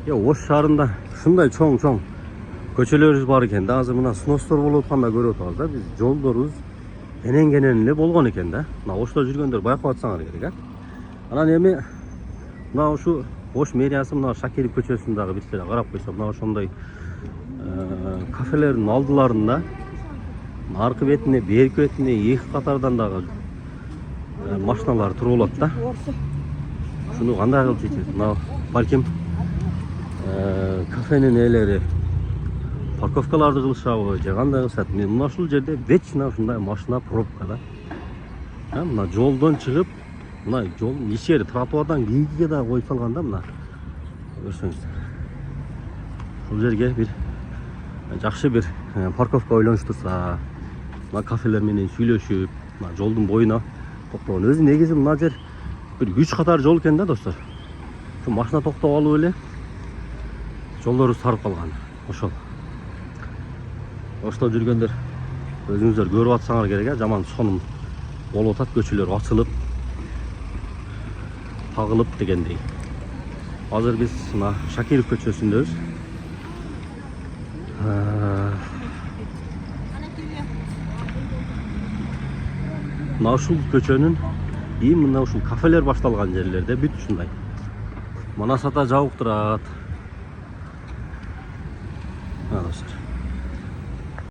Ya Oş şаарында ушундай чоң көчөлөрүбүз бар экен да. Азыр мына сыностор болуп атканда көрүп атабыз да. Биз жолдорубуз энен эле болгон экен да. Мына Ошто жүргөндөр байкап атсаңар керек, а. Анан эми мына ушу Ош мэриясы мына Шакиров көчөсүндөгү бир карап койсо, мына ошондой кафелердин алдыларында аркы бетине, берки бетине эки катардан дагы машиналар туруп алат да. Шуну кандай кылып чечет? Мына балким кафенин ээлери парковкаларды кылышабы же кандай кылышат? Мен мына ушул жерде вечно ушундай машина пробка да. Мына жолдон чыгып, мына жолдун ичери тротуардан кийиге да коюп салган да, мына. Көрсөңүздөр. Бул жерге бир жакшы бир парковка ойлонуштурса, мына кафелер менен сүйлөшүп, мына жолдун боюна токтогон. Өзү негизи мына жер бир 3 катар жол экен да, достор. Şu машина токтоп алып эле жолдору сарып калган. Ошол. Ошто жүргөндөр өзүңүздөр көрүп атсаңар керек, жаман сонун болуп атат, көчөлөр ачылып, тагылып дегендей. Азыр биз мына Шакиров көчөсүндөбүз. Мына ушул көчөнүн мына ушул кафелер башталган жерлерде бүт ушундай манасата жабык турат. Достор.